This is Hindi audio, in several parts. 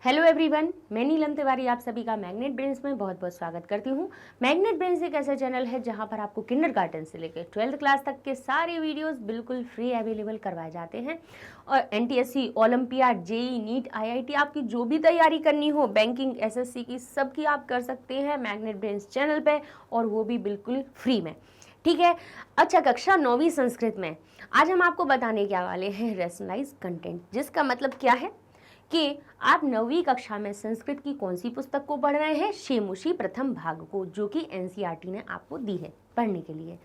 हेलो एवरीवन, मैं नीलम तिवारी आप सभी का मैग्नेट ब्रेन्स में बहुत बहुत स्वागत करती हूँ। मैग्नेट ब्रेन्स एक ऐसा चैनल है जहाँ पर आपको किंडरगार्टन से लेकर 12th क्लास तक के सारे वीडियोस बिल्कुल फ्री अवेलेबल करवाए जाते हैं। और NTSC, olympiad, JEE, NEET, IIT आपकी जो भी तैयारी करनी हो, बैंकिंग, एसएससी की, सबकी आप कर सकते हैं मैग्नेट ब्रेन्स चैनल पर, और वो भी बिल्कुल फ्री में। ठीक है। अच्छा, कक्षा 9वीं संस्कृत में आज हम आपको बताने क्या वाले हैं रैशनलाइज कंटेंट, जिसका मतलब क्या है कि आप 9वीं कक्षा में संस्कृत की कौन सी पुस्तक को पढ़ रहे हैं, शेमुशी प्रथम भाग को, जो कि एनसीईआरटी ने आपको दी है पढ़ने के लिए।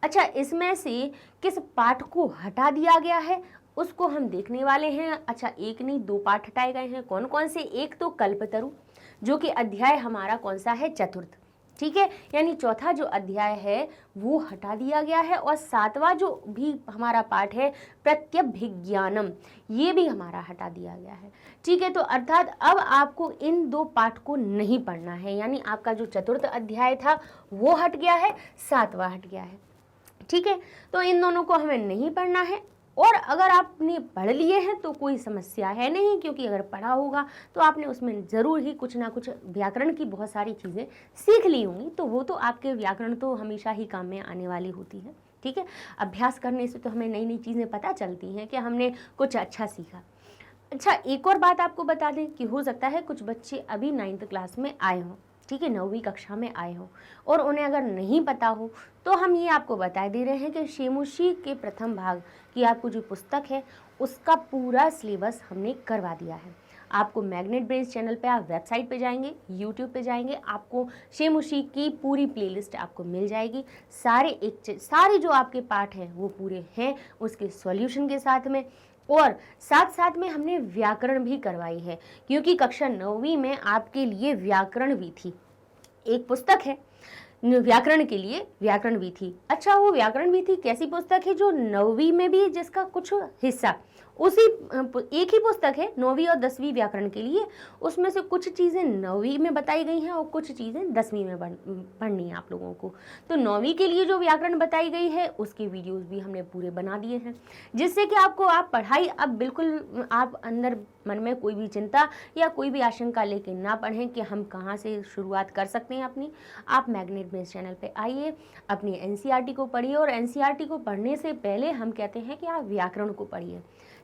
अच्छा, इसमें से किस पाठ को हटा दिया गया है उसको हम देखने वाले हैं। अच्छा, एक नहीं दो पाठ हटाए गए हैं। कौन कौन से? एक तो कल्पतरु, जो कि अध्याय हमारा कौन सा है, चतुर्थ। ठीक है, यानी चौथा जो अध्याय है वो हटा दिया गया है। और 7वां जो भी हमारा पाठ है प्रत्यभिज्ञानम, ये भी हमारा हटा दिया गया है। ठीक है, तो अर्थात अब आपको इन दो पाठ को नहीं पढ़ना है, यानी आपका जो चतुर्थ अध्याय था वो हट गया है, 7वां हट गया है। ठीक है, तो इन दोनों को हमें नहीं पढ़ना है। और अगर आपने पढ़ लिए हैं तो कोई समस्या है नहीं, क्योंकि अगर पढ़ा होगा तो आपने उसमें ज़रूर ही कुछ ना कुछ व्याकरण की बहुत सारी चीज़ें सीख ली होंगी, तो वो तो आपके व्याकरण तो हमेशा ही काम में आने वाली होती है। ठीक है, अभ्यास करने से तो हमें नई नई चीज़ें पता चलती हैं कि हमने कुछ अच्छा सीखा। अच्छा, एक और बात आपको बता दें कि हो सकता है कुछ बच्चे अभी 9th क्लास में आए हों, ठीक है, 9वीं कक्षा में आए हों, और उन्हें अगर नहीं पता हो तो हम ये आपको बता दे रहे हैं कि शेमुशी के प्रथम भाग की आपको जो पुस्तक है उसका पूरा सिलेबस हमने करवा दिया है। आपको मैग्नेट ब्रेन्स चैनल पे, आप वेबसाइट पे जाएंगे, यूट्यूब पे जाएंगे, आपको शेमुशी की पूरी प्लेलिस्ट आपको मिल जाएगी। सारे जो आपके पाठ हैं वो पूरे हैं, उसके सॉल्यूशन के साथ में। और साथ साथ में हमने व्याकरण भी करवाई है, क्योंकि कक्षा 9वीं में आपके लिए व्याकरण भी थी। एक पुस्तक है व्याकरण के लिए, व्याकरण भी थी। अच्छा, वो व्याकरण भी थी कैसी पुस्तक है? जो 9वीं में भी जिसका कुछ हिस्सा उसी एक ही पुस्तक है 9वीं और 10वीं व्याकरण के लिए, उसमें से कुछ चीज़ें 9वीं में बताई गई हैं और कुछ चीज़ें 10वीं में पढ़नी है आप लोगों को। तो 9वीं के लिए जो व्याकरण बताई गई है उसके वीडियोस भी हमने पूरे बना दिए हैं, जिससे कि आपको आप पढ़ाई अब बिल्कुल आप अंदर मन में कोई भी चिंता या कोई भी आशंका लेके ना पढ़ें कि हम कहाँ से शुरुआत कर सकते हैं अपनी। आप मैग्नेट ब्रेन्स चैनल पे आइए, अपनी एनसीईआरटी को पढ़िए, और एनसीईआरटी को पढ़ने से पहले हम कहते हैं कि आप व्याकरण को पढ़िए।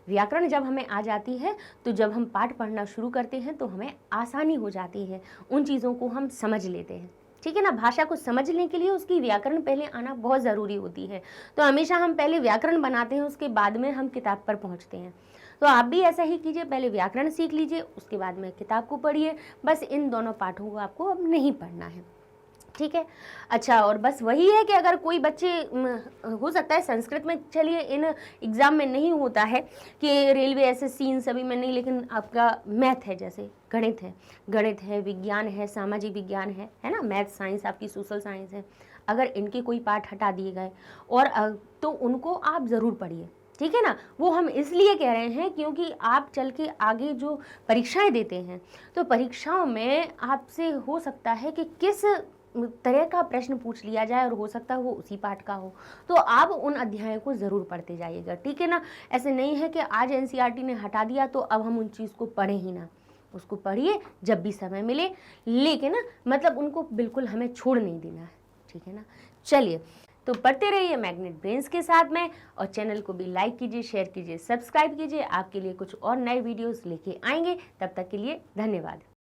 व्याकरण जब हमें आ जाती है तो जब हम पाठ पढ़ना शुरू करते हैं तो हमें आसानी हो जाती है, उन चीज़ों को हम समझ लेते हैं। ठीक है ना, भाषा को समझने के लिए उसकी व्याकरण पहले आना बहुत ज़रूरी होती है। तो हमेशा हम पहले व्याकरण बनाते हैं, उसके बाद में हम किताब पर पहुंचते हैं। तो आप भी ऐसा ही कीजिए, पहले व्याकरण सीख लीजिए, उसके बाद में किताब को पढ़िए। बस इन दोनों पाठों को आपको अब नहीं पढ़ना है। ठीक है। अच्छा, और बस वही है कि अगर कोई बच्चे हो सकता है संस्कृत में, चलिए इन एग्ज़ाम में नहीं होता है कि रेलवे एसएससी इन सभी में नहीं, लेकिन आपका मैथ है, जैसे गणित है, विज्ञान है, सामाजिक विज्ञान है ना, मैथ साइंस, आपकी सोशल साइंस है, अगर इनके कोई पाठ हटा दिए गए और तो उनको आप ज़रूर पढ़िए। ठीक है ना, वो हम इसलिए कह रहे हैं क्योंकि आप चल के आगे जो परीक्षाएं देते हैं तो परीक्षाओं में आपसे हो सकता है कि किस तरह का प्रश्न पूछ लिया जाए, और हो सकता है वो उसी पाठ का हो, तो आप उन अध्यायों को ज़रूर पढ़ते जाइएगा। ठीक है ना, ऐसे नहीं है कि आज एनसीईआरटी ने हटा दिया तो अब हम उन चीज़ को पढ़ें ही ना, उसको पढ़िए जब भी समय मिले, लेकिन ना मतलब उनको बिल्कुल हमें छोड़ नहीं देना है। ठीक है ना, चलिए तो पढ़ते रहिए मैग्नेट ब्रेन्स के साथ में, और चैनल को भी लाइक कीजिए, शेयर कीजिए, सब्सक्राइब कीजिए। आपके लिए कुछ और नए वीडियोस लेके आएंगे, तब तक के लिए धन्यवाद।